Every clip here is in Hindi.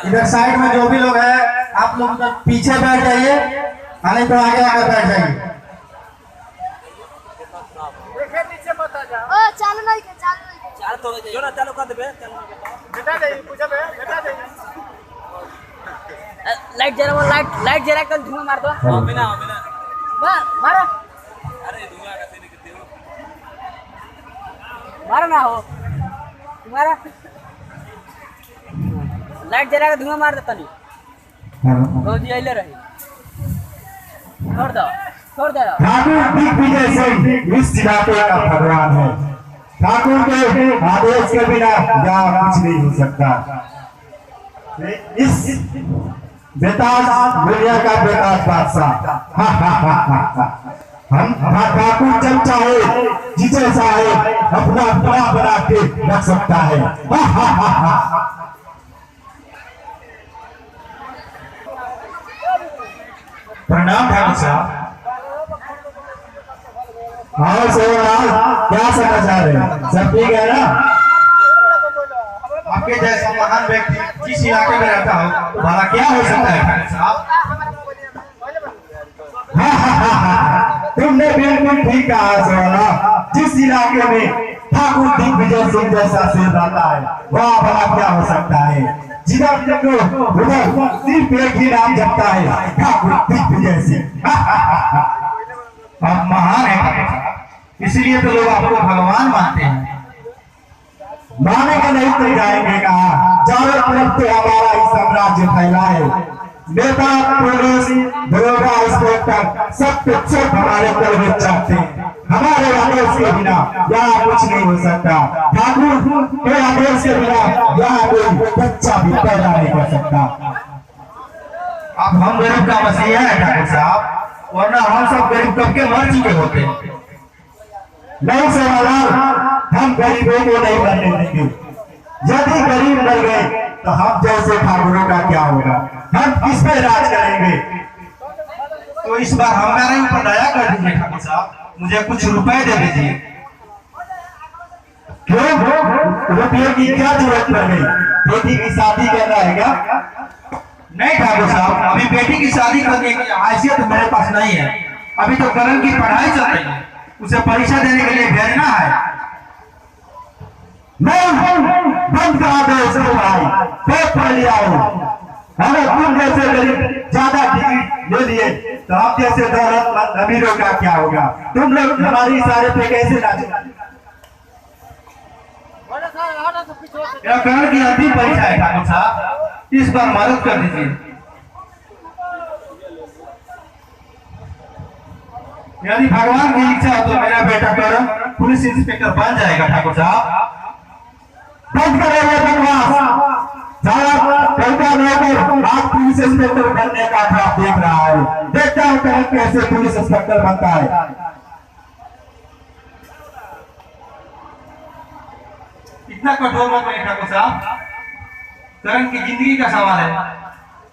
इधर साइड में जो भी लोग हैं आप लोग उधर पीछे बैठ जाइए, नहीं तो आगे आगे बैठ जाइए। चालू नहीं के चालू थोड़ा जो ना चालू कर दे बेटा दे पूछा बेटा दे लाइट जरा वो लाइट जरा कर धुआं मार दो बिना मारो अरे धुआं कैसे निकलते हो मारो ना हो तुम्हारा लाइट जरा के धुआं मार देता नहीं गौजी आइले रही छोड़ दो ठाकुर दिग्विजय सिंह इस इलाके का भगवान है। ठाकुर के आदेश के बिना यहाँ कुछ नहीं हो सकता। इस बेताज दुनिया का बेताज बादशाह हम ठाकुर जब चाहे जिसे चाहे अपना बड़ा बना के रख सकता है। प्रणाम ठाकुर साहब। हाँ सोमनाथ, क्या समाचार है? सब ठीक है ना? आपके जैसा महान व्यक्ति जिस इलाके में रहता हो भला क्या हो सकता है साहब? तुमने बिल्कुल ठीक कहा सोमनाथ। जिस इलाके में ठाकुर दिग्विजय सिंह जैसा शेर रहता है वहाँ भला क्या हो सकता है? जिधर देखो उधर सिर्फ एक ही नाम जपता है, ठाकुर दिग्विजय सिंह। आप महान है, इसलिए तो लोग आपको भगवान मानते हैं। माने का नहीं तो जाएंगे कहा। चारों तरफ से हमारा ही साम्राज्य फैला है। नेता, पुलिस, दरोगा, इंस्पेक्टर सब कुछ हमारे तरफ चाहते हैं। हमारे आदेश के बिना यहाँ कुछ नहीं हो सकता। ठाकुर के आदेश के बिना यहाँ कोई बच्चा भी पैदा नहीं कर सकता। आप हम गरीब का मसीहा है ठाकुर साहब, वरना हम सब गरीब कब के मर चुके होते। नहीं सोनालाल, हम गरीबों को नहीं बनने देंगे। यदि गरीब मर गए तो हम जैसे ठाकुरों का क्या होगा? हम किस पे राज करेंगे? तो इस बार हमारे ऊपर दया कर दीजिए ठाकुर साहब, मुझे कुछ रुपए दे दीजिए। क्यों? रुपये की क्या जरूरत पड़ गई? बेटी की शादी करना है क्या? नहीं ठाकुर साहब, अभी बेटी की शादी करने की हैसियत मेरे पास नहीं है। अभी तो करण की पढ़ाई चल रही है, उसे परीक्षा देने के लिए भेजना है। बंद करा दो उसको भाई, पेट पढ़ लिया हो। हमें तुम जैसे गरीब ज्यादा डिग्री ले लिए तो आप जैसे दौलतमंद अमीरों का क्या होगा? तुम लोग हमारी इशारे पे कैसे नाचो? यह करण की अंतिम परीक्षा है ठाकुर साहब, इस बार मदद कर दीजिए। यदि भगवान की इच्छा हो तो मेरा बेटा करण पुलिस इंस्पेक्टर बन जाएगा ठाकुर साहब। बंद करेंगे बकवास। आप पुलिस इंस्पेक्टर बनने का ख्वाब देख रहा है। देखता हूँ करण कैसे पुलिस इंस्पेक्टर बनता है। इतना कठोर मत बनिए ठाकुर साहब, करण की जिंदगी का सवाल है।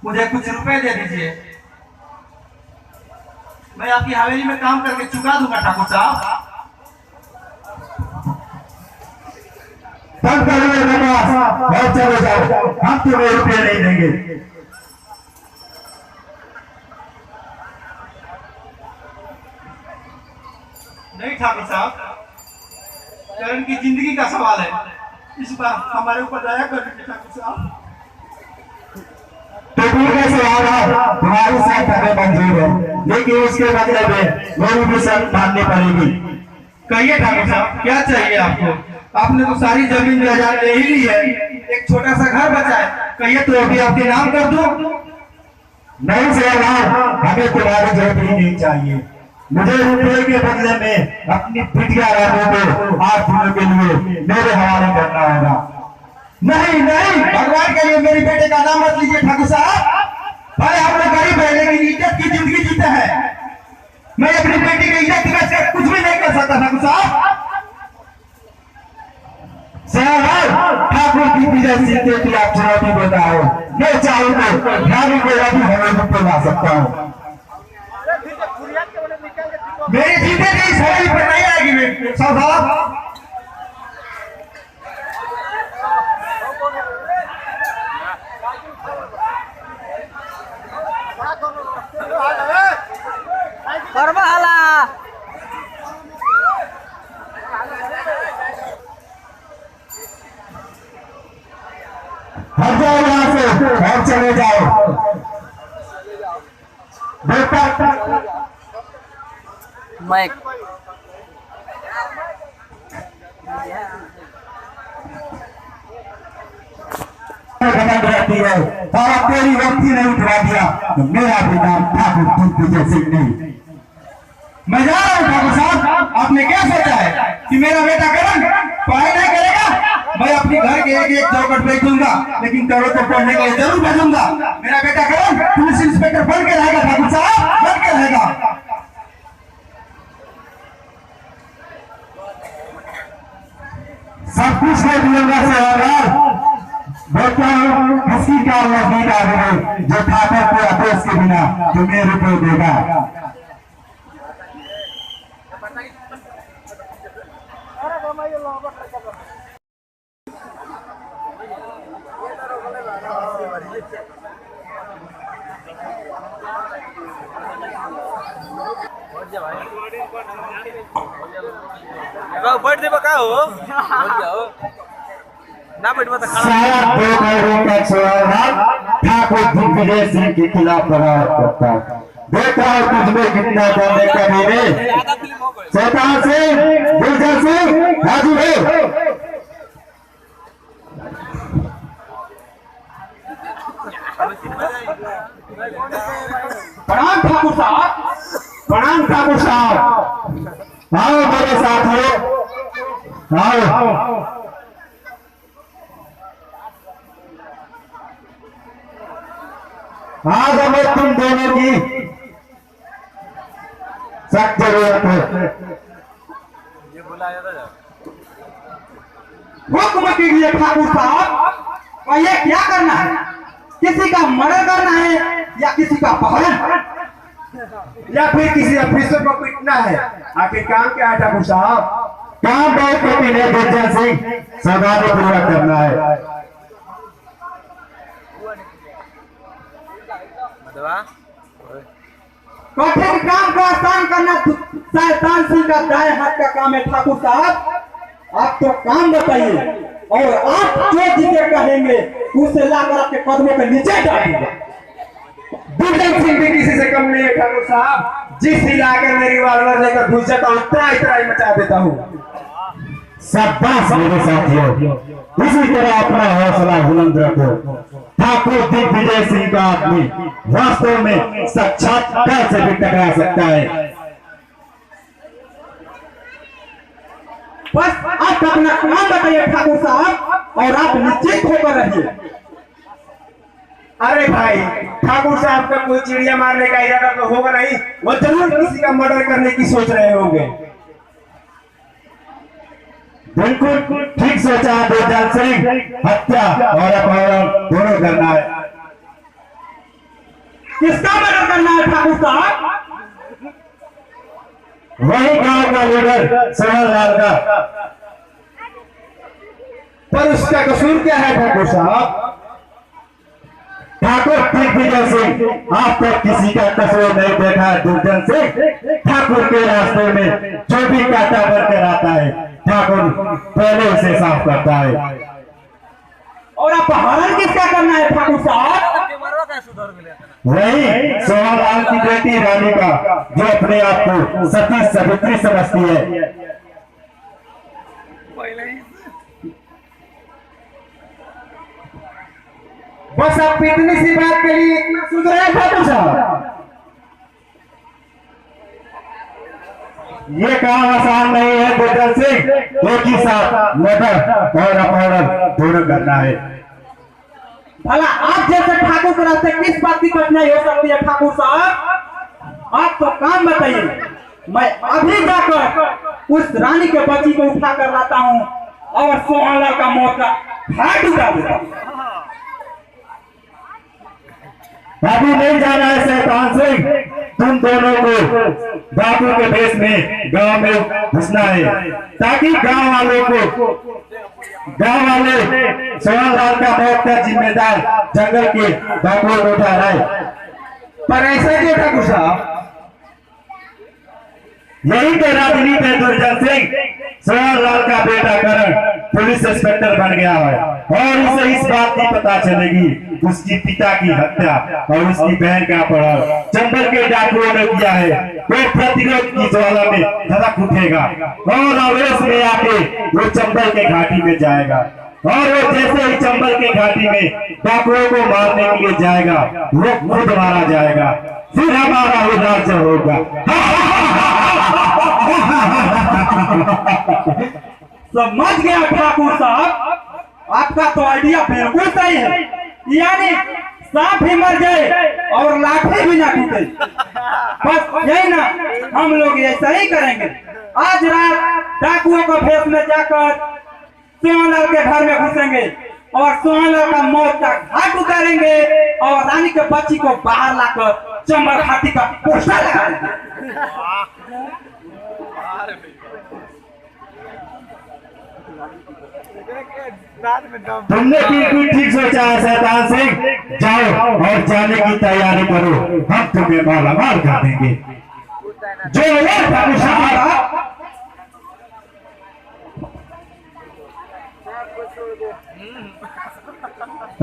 मुझे कुछ रुपए दे दीजिए, मैं आपकी हवेली में काम करके चुका दूंगा ठाकुर साहब। बंद करेंगे बकवास और चले जाओ। हम तुम्हें रुपये नहीं देंगे। नहीं ठाकुर साहब, करण की जिंदगी का सवाल है, इस बार हमारे ऊपर दया कर दीजिए ठाकुर साहब। तो ठीक है सवाल, तुम्हारी साथ हमें मंजूर है, लेकिन उसके बदले में मेरी भी शर्त माननी पड़ेगी। कहिए ठाकुर साहब, क्या चाहिए आपको? आपने तो सारी जमीन जायदाद ले ही ली है, एक छोटा सा घर बचा है, कहिए तो अभी आपके नाम कर दूं। नहीं सवाल, हमें तुम्हारी जरूरत ही नहीं चाहिए। मुझे रुपये के बदले में अपनी पिटिया रानों को 8 दिनों के लिए मेरे हवाले करना होगा। नहीं नहीं, भगवान के लिए मेरे बेटे का नाम मत लीजिए ठाकुर साहब। भाई हम लोग गरीब है लेकिन इज्जत की जिंदगी जीते हैं। मैं अपनी बेटी की इज्जत बचा के कुछ भी नहीं कर सकता ठाकुर साहब। ठाकुर दिग्विजय सिंह के खिलाफ चुनौती देता हो। मैं चाहूँ तो ठाकुर को भी हमें पे ला सकता हूँ। मेरी जीते की सवारी पर नहीं आएगी साहब। हट जाओ यहाँ से और चले जाओ। बेटा मैं घमंड रहती है और अब तेरी व्यक्ति नहीं उठवा दिया तो मेरा भी नाम ठाकुर दिग्विजय सिंह नहीं। मैं जा रहा हूँ ठाकुर साहब, आपने क्या सोचा है कि मेरा बेटा करण पढ़ाई नहीं करेगा? मैं अपनी घर के एक एक चौकट भेज दूंगा, लेकिन करण को पढ़ने के लिए जरूर भेजूंगा। मेरा बेटा करण पुलिस इंस्पेक्टर बन के रहेगा ठाकुर साहब, बन के रहेगा। सब कुछ है दूंगा से होगा। बेटा किसी का नजदीक आ गए जो ठाकुर को आदेश के बिना तुम्हें रुपये देगा। बैठ दे का हो ना बैठ मत सारा 2 करोड़ का सवाल ठाकुर दिग्विजय सिंह के खिलाफ बगावत करता है। देखा है तुझमें कितना दम है कभी शैतान सिंह, गुलजार सिंह हाजिर है। प्रणाम ठाकुर साहब, प्रणाम ठाकुर साहब, आओ मेरे साथ हो, आओ। आज हमें तुम दोनों की सख्त जरूरत है। ये बुलाया था हुक्म कीजिए ठाकुर साहब, और ये क्या करना है? किसी का मर्डर करना है या किसी का अपहरण, या फिर किसी ऑफिसर को पीटना है? आखिर काम क्या है ठाकुर साहब? काम बहुत कठिन है गुलजार सिंह, सावधानी पूर्वक करना है। कठिन काम को आसान करना शैतान सिंह का दाएं हाथ का काम है ठाकुर साहब। आप तो काम बताइए और आप जो जिसे कहेंगे उसे लाकर आपके कदमों के नीचे डालेंगे। गुलजार सिंह भी किसी से कम नहीं है ठाकुर साहब। जिस इलाके में रिवॉल्वर लेकर घुस जाता हूँ इतना ही मचा देता हूँ। शाबाश मेरे साथियों, इसी तरह अपना हौसला बुलंद रखो। ठाकुर दिग्विजय सिंह का आदमी वास्तव में साक्षात्कार से भी टकरा सकता है। बस आप अपना काम बताइए ठाकुर साहब और आप निश्चित होकर रहिए। अरे भाई, ठाकुर साहब का कोई चिड़िया मारने का इरादा तो होगा नहीं, वो जरूर किसी का मर्डर करने की सोच रहे होंगे। बिल्कुल ठीक सोचा गुलजार सिंह, हत्या और अपहरण दोनों करना है। किसका मर्डर करना है ठाकुर साहब? वही गांव का लीडर सोहनलाल का। पर उसका कसूर क्या है ठाकुर साहब? ठाकुर दिग्विजय सिंह आज तक किसी का कसूर नहीं देखा है। गुलजार सिंह ठाकुर के रास्ते में जो भी कांटा बनकर आता है ठाकुर पहले उसे साफ करता है। और अपहरण किसका करना है ठाकुर साहब? वही सोहनलाल की बेटी रानी का, जो अपने आप को सती सावित्री समझती है। बस आप इतनी सी बात के लिए इतना सुधरे ठाकुर साहब? ये काम आसान नहीं है गुलजार सिंह। एक ही साथ मर्डर और अपहरण दोनों करना है। भला आप जैसे ठाकुर के रास्ते किस बात की कठिनाई हो सकती है ठाकुर साहब? आप तो काम बताइए, मैं अभी जाकर उस रानी के बच्ची को उठा कर लाता हूँ और सोहनलाल का मौत का घाट उठा देता हूँ। अभी नहीं जाना है शैतान सिंह, तुम दोनों को बापू के भेष में गांव में घुसना है, ताकि गांव वाले सोहनलाल का मौत का जिम्मेदार जंगल के बापू को उठा रहे। पर ऐसा क्यों ठाकुर साहब? यही तो राजनीति है। दुर्जन सिंह सोहन लाल का बेटा करण पुलिस इंस्पेक्टर बन गया है और इसे इस बात की पता चलेगी उसकी पिता की हत्या और उसकी बहन का अपहरण चंबल के डाकुओं ने किया है, वो प्रतिरोध की ज्वाला में धड़क उठेगा और आवेश में आके वो चंबल के घाटी में जाएगा और वो जैसे ही चंबल के घाटी में डाकुओं को मारने के लिए जाएगा वो खुद मारा जाएगा, फिर हमारा वो राज्य होगा। समझ गया ठाकुर साहब, आपका तो आइडिया बिल्कुल सही है। यानी सांप भी मर जाए और लाठी भी ना टूटे, बस यही ना, हम लोग ऐसा ही करेंगे। आज रात डाकुओं का भेष में जाकर सोहनलाल के घर में घुसेंगे और सोहनलाल का मौत का घाट उतारेंगे और रानी के बच्ची को बाहर लाकर चंबल घाटी का पोस्टर लगाएंगे। तुमने बिल्कुल ठीक सोचा है शैतान सिंह, जाओ और जाने की तैयारी करो, हम तुम्हें माला मार कर देंगे। जो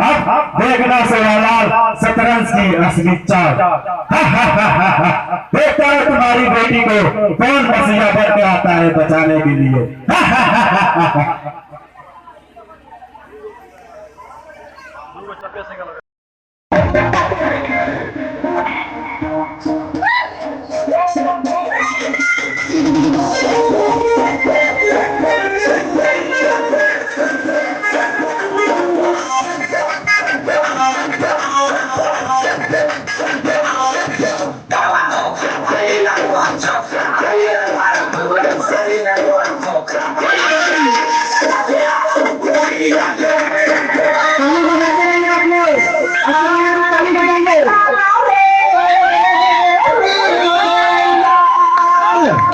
अब देखना सोहनलाल शतरंज की असली चाल। देखता है तुम्हारी बेटी को कौन मसीहा बन के आता है बचाने के लिए।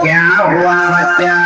क्या हुआ बच्चा?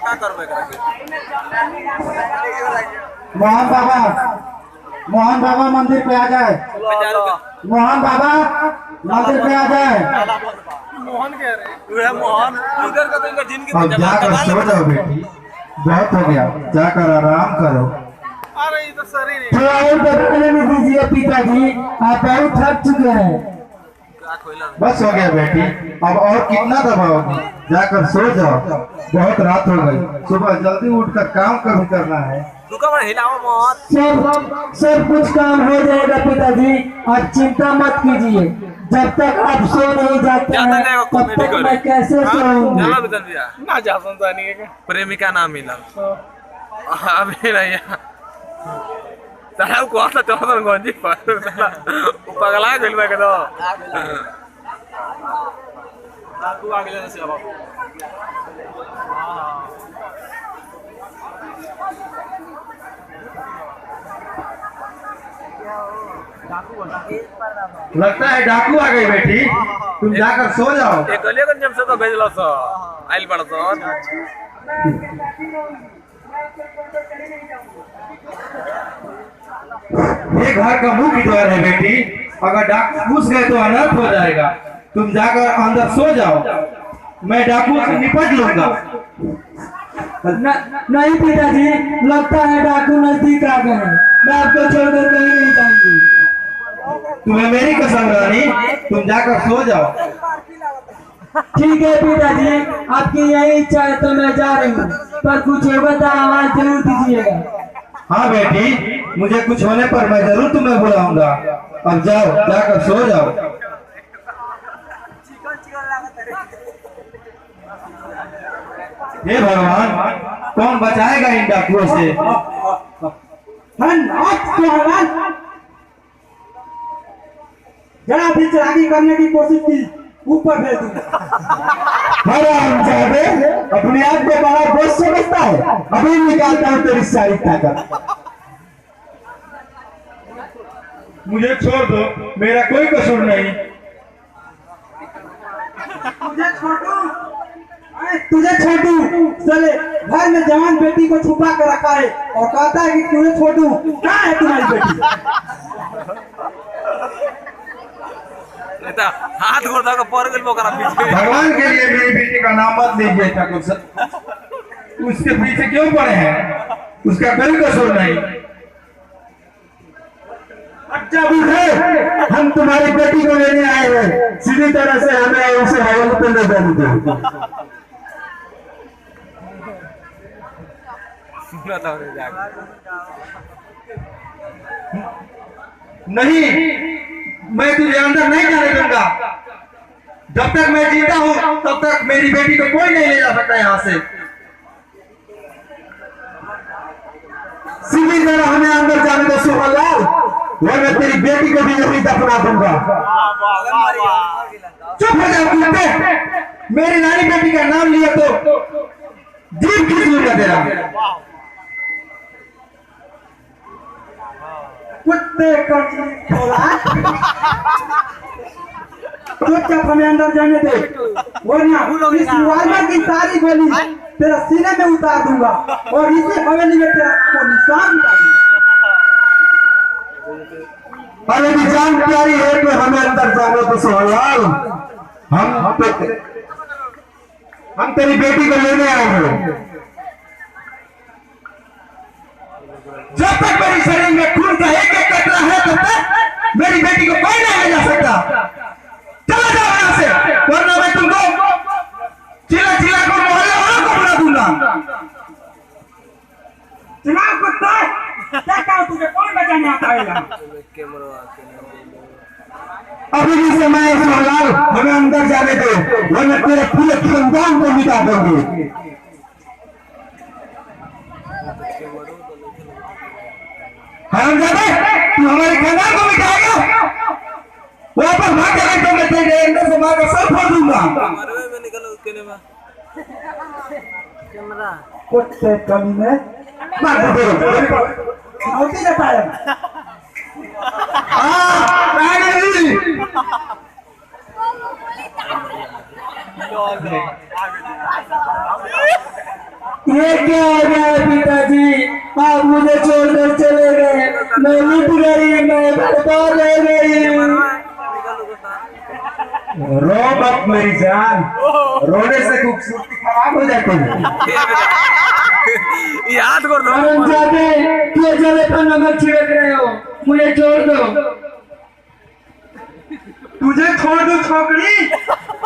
क्या करबे करेंगे? मोहन बाबा मंदिर पे आ जाए। मोहन बाबा मंदिर पे आ जाए। मोहन कह रहे मोहन उधर का तो इनका जिंदगी अब जाकर सो जाओ बेटी, बहुत हो गया, जाकर आराम करो। अरे ये तो सर ही नहीं थोड़ा और बताने में दीजिए पिताजी, आप बहुत थक चुके हैं। बस हो गया बेटी, अब और कितना दबाओगी, जाकर सो जाओ, बहुत रात हो गई, सुबह जल्दी उठकर काम कभी करना है। हिलाओ मत सब कुछ काम हो जाएगा पिताजी, आप चिंता मत कीजिए। जब तक आप सो नहीं जाते हैं तब तक मैं कैसे सोऊंगी। ना जा सुनता नहीं है प्रेमिका ना मिला अभी नहीं साहब को तो गंजी पगला गइल बा कदो तू आगे ले से अब लगता है डाकू आ गई बेटी, तुम जाकर सो जाओ। एक गलियगंज से तो भेजलो सो आइल पड़ सो ये घर का मुख्य द्वार है बेटी, अगर डाकू घुस गए तो अनर्थ हो जाएगा। तुम जाकर अंदर सो जाओ, मैं डाकू से निपट लूंगा। नहीं पिताजी, लगता है डाकू नजदीक आ गए हैं, मैं आपको छोड़कर कहीं नहीं जाऊंगी। तुम्हें मेरी कसम रानी, तुम जाकर सो जाओ। ठीक है पिताजी, आपकी यही इच्छा है तो मैं जा रही हूँ, पर कुछ होगा तो आवाज जरूर दीजिएगा। हाँ बेटी, मुझे कुछ होने पर मैं जरूर तुम्हें बुलाऊंगा। अब जाओ, जाकर सो जाओ। हे भगवान, कौन बचाएगा इन डाकुओं से। जरा भी चलाकी करने की कोशिश की, ऊपर भेज दूंगा। अपने आप को बड़ा बोझ समझता है, अभी निकालता हूँ तेरी सारी ताकत। मुझे छोड़ दो, मेरा कोई कसूर नहीं। तुझे छोटू चले घर में जवान बेटी को छुपा कर रखा है और कहता है कि तुझे छोटू, कहाँ है तुम्हारी बेटी। हाथ गोदा का पर गल बोकरा पीछे। भगवान के लिए मेरी बेटी का नाम मत लीजिए ठाकुर साहब, उसके पीछे क्यों पड़े हैं, उसका कोई कसूर नहीं। अच्छा बुढ़े, हम तुम्हारी बेटी को लेने आए हैं, सीधी तरह से हमें उसे हवाले पर ले जाने दो। नहीं, मैं तुझे अंदर नहीं जाने दूंगा। जब तक मैं जीता हूँ तब तक मेरी बेटी को कोई नहीं ले जा सकता यहाँ से। सीधी तरह हमें अंदर जाने दो सुमनलाल, वरना तेरी बेटी को भी नहीं दफना दूंगा। चुप हो जाओ कुत्ते, मेरी नानी बेटी का नाम लिया तो जीभ खींच लूंगा तेरा। कुत्ते चुपचाप हमें अंदर जाने दे, वरना इस रिवाल्वर की सारी गोली तेरा सीने में उतार दूंगा और इसी हवेली में तेरा को निशान मिटा दूंगा। अरे भी जान प्यारी है कि हमें अंदर जाने तो सोहलाल, हम तेरी बेटी को लेने आए हैं। जब तक मेरी शरीर में खून का एक एक कतरा है तब तक मेरी बेटी को कोई नहीं ले जा सकता। चला जाओ यहाँ से, वरना मैं तुमको चिल्ला चिल्ला कर मोहल्ले वालों को बुला दूंगा। चुनाव कुत्ता, क्या कहा तुझे कौन बचाने आता है। अभी भी समय है सोहलाल, हमें अंदर जाने दो, वरना तेरे पूरे खानदान को मिटा देंगे। हरामजादे, तू हमारे खानदान को मिटाएगा, वापस भाग जाए तो मैं तेरे अंदर से मार कर सब फोड़ दूंगा। कुत्ते कमीने, मार दो होती रहता है। ये क्या हो गया पिताजी, आप मुझे छोड़कर चले गए, मैं मिट गई, मैं बर्बाद रह गई। रो मत मेरी जान, रोने से खूबसूरती खराब हो जाती है। याद कर दो क्यों जले पर नमक छिड़क रहे हो, मुझे छोड़ दो। तुझे छोड़ दो छोकरी,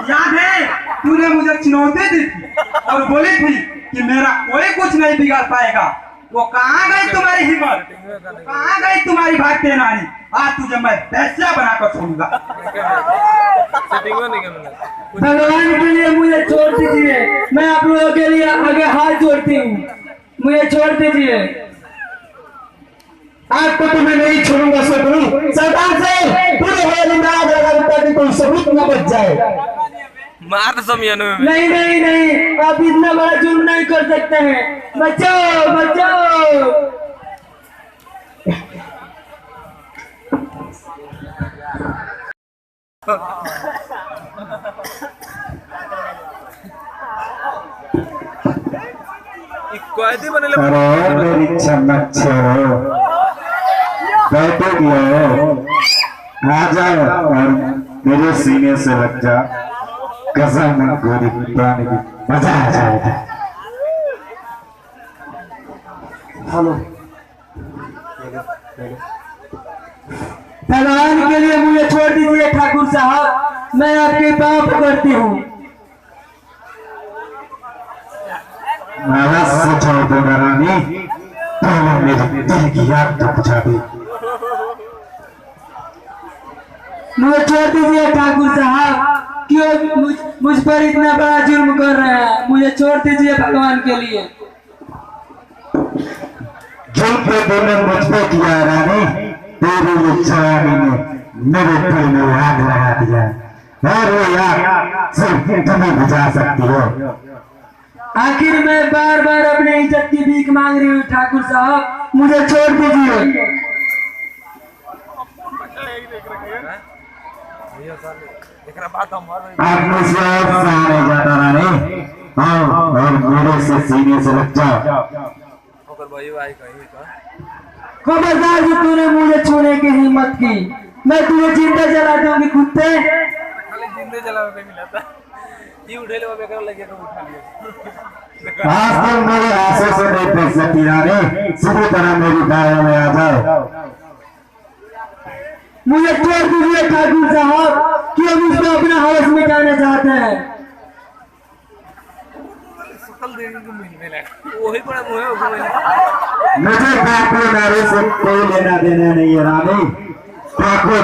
याद है तूने मुझे चुनौती दी थी और बोली थी कि मेरा कोई कुछ नहीं बिगाड़ पाएगा। वो कहाँ गई तुम्हारी हिम्मत, कहाँ गई तुम्हारी भागते नारी। आज तुझे मैं फैसला बनाकर छोड़ूंगा। भगवान के लिए मुझे छोड़ दीजिए, मैं आप लोगों के लिए आगे हाथ जोड़ती हूँ, मुझे छोड़ दीजिए। आपको तो मैं नहीं छोड़ूंगा शत्रु, सरकार से पूरे होली में आग लगा देता कि कोई सबूत न बच जाए। मार समय नहीं नहीं नहीं, आप इतना बड़ा जुर्म नहीं कर सकते हैं, बचाओ बचाओ। अरे मेरी चमक छोड़ो, बैठोगी आ जाओ और मेरे सीने से लग जा, कसम गोरी प्राणी की मजा आ जाएगा। हेलो, भगवान के लिए मुझे छोड़ दीजिए ठाकुर साहब, मैं आपके पाँव पकड़ती हूँ। महाराज से छोड़ दो रानी, पहले मेरी दिल की याद तो बुझा दे। मुझे छोड़ दीजिए ठाकुर साहब, क्यों मुझ पर इतना बड़ा जुर्म कर रहे हैं, मुझे छोड़ दीजिए भगवान के लिए। जुर्म तो तूने मुझ पे किया रानी, तेरी ये जवानी ने मेरे दिल में आग लगा दिया, और वो आग सिर्फ तुम्हें बुझा सकती हो। आखिर मैं बार बार अपने इज्जत की भीख मांग रही हूँ ठाकुर साहब, मुझे छोड़ दीजिए। आप मुझसे और सहारे जाता रानी, और मेरे से सीने से लग जाओ। खबरदार जी, तूने मुझे छूने की हिम्मत की, मैं तुझे जिंदा जला दूंगी कुत्ते। आज तुम मेरे आंसू से नहीं बच सकती रानी, सीधी तरह मेरी बाहों में आ जाओ। मुझे छोड़ दीजिए ठाकुर साहब, क्यों मुझको अपना हवस मिटाना चाहते हैं। मुझे ठाकुर नारी से कोई लेना देना नहीं है रानी, ठाकुर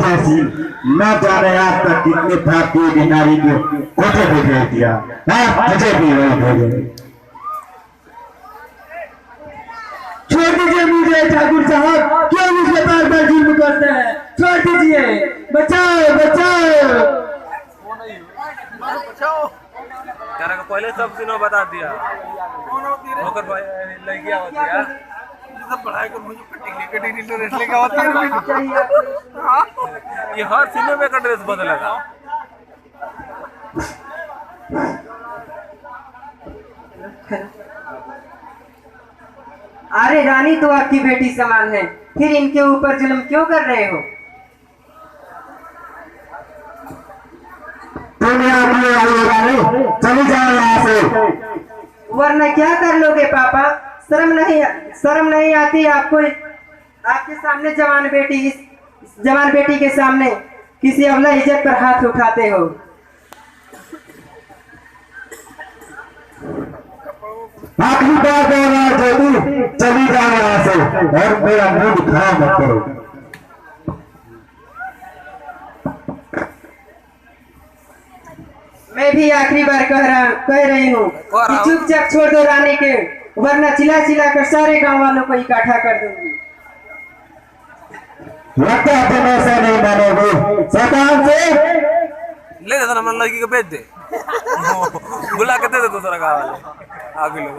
जैसी न जाने आज तक कितने ठाकुर की नारी को कोठे पे भेज दिया, मुझे भी वही भेजे। छोड़ दीजिए मुझे ठाकुर साहब, क्यों मुझे बार बार जुल्म करते हैं, छोड़ दीजिए, बचाओ बचाओ। तेरा पहले सब दिनों बता दिया होकर भाई लड़की आवत है यार, सब पढ़ाई कर मुझे कटिंग तो ड्रेस लेके आवत है। ये हर सिनेमा का ड्रेस बदलेगा। अरे रानी तो आपकी बेटी समान है, फिर इनके ऊपर जुल्म क्यों कर रहे हो? चली जाओ यहाँ से, वरना क्या कर लोगे पापा? शर्म नहीं आती आपको? आपके सामने जवान बेटी के सामने किसी अबला इज्जत पर हाथ उठाते हो। आखिरी बार बोल रहा हूं, जल्दी चली जाओ यहाँ से और मेरा मूड खराब मत करो। मैं भी आखिरी बार कह रही हूँ कि चुपचाप छोड़ दो रानी के, वरना चिल्ला चिल्ला कर सारे गांव वालों को इकट्ठा कर दूंगी। लगता है तुम ऐसा नहीं मानोगे, शैतान से ले दे ना लड़की को भेज दे, बुला के दे दे दूसरा गाँव वाले आगे लोग।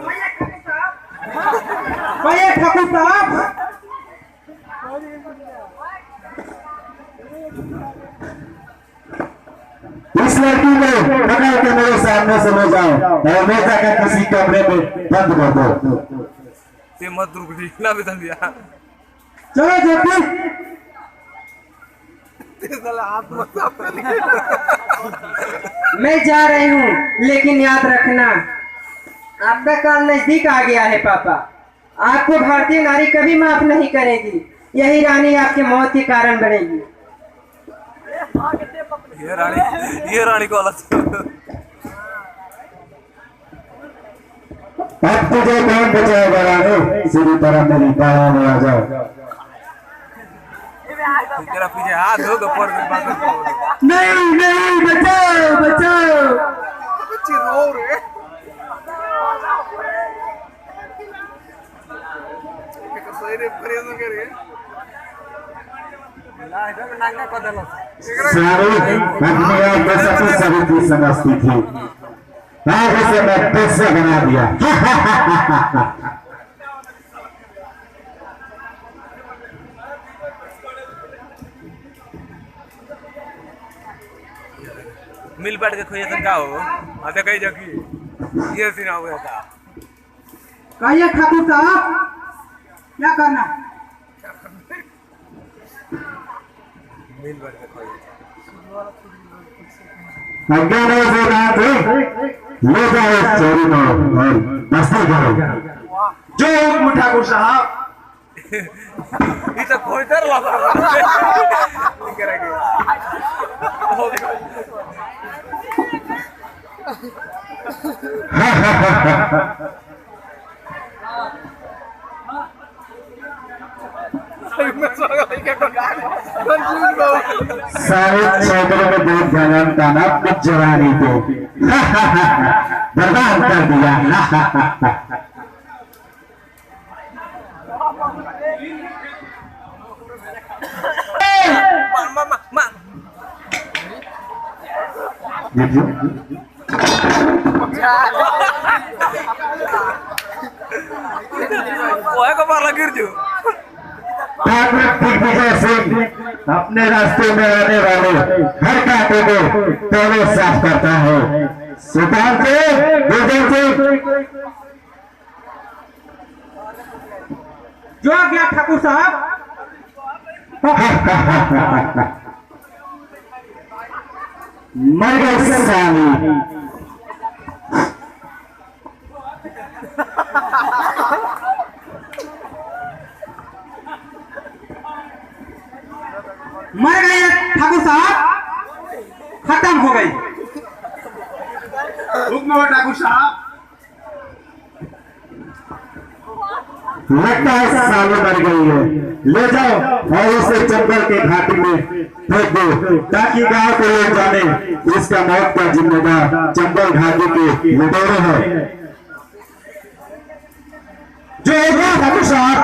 भैया ठाकुर साहब, इस लड़की को पकड़ के मेरे सामने से ले जाओ और ले जाकर किसी कमरे में बंद कर दो। ते मत रुक दी ना भी दिया चलो जेपी ते साला हाथ मत साफ कर मैं जा रही हूँ, लेकिन याद रखना आपका काल नजदीक आ गया है पापा। आपको भारतीय नारी कभी माफ नहीं करेगी। यही रानी आपके मौत के कारण बनेगी। ये रानी को अलग अब तुझे कौन बचाएगा रानी? सीधी तरह मेरी बाहों में आ जाओ। तेरा पीछे हाथ होगा पर नहीं नहीं बचाओ बचाओ बच्ची रो रे सही रे प्रयत्न करे ला इधर नांगा कदल सारी अपने आप में सबसे सभी की समझती थी। आज उसे मैं पैसा बना दिया। मिल बैठ के खोए सन का हो आते कई जगह ये सीन हो गया था। कहिए ठाकुर साहब क्या करना? मिल बैठ के खोए अज्ञान से रात ले जाओ चोरी में और मस्ती करो। जो हुक्म ठाकुर साहब। ये तो खोई तर लगा करेंगे सारे क्षेत्र में बहुत जवान था ना कुछ जवानी को बर्बाद कर दिया। ओए को मार गिर जो दिग्विजय सिंह अपने रास्ते में आने वाले हर कांटे को पहले साफ करता है। सुल्तान से जो आ गया ठाकुर साहब। मर गई साली। मर गई ठाकुर साहब, खत्म हो गई। हुक्म हो ठाकुर साहब। लगता है साली मर गई है। ले जाओ और उसे चंबल के घाटी में फेंक दो ताकि गांव के लोग जाने इसका मौत का जिम्मेदार चंबल घाटी के लुटेरे हैं। जो होगा ठाकुर साहब।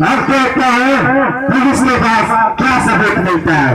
अब देखता है पुलिस के पास क्या सबूत मिलता है।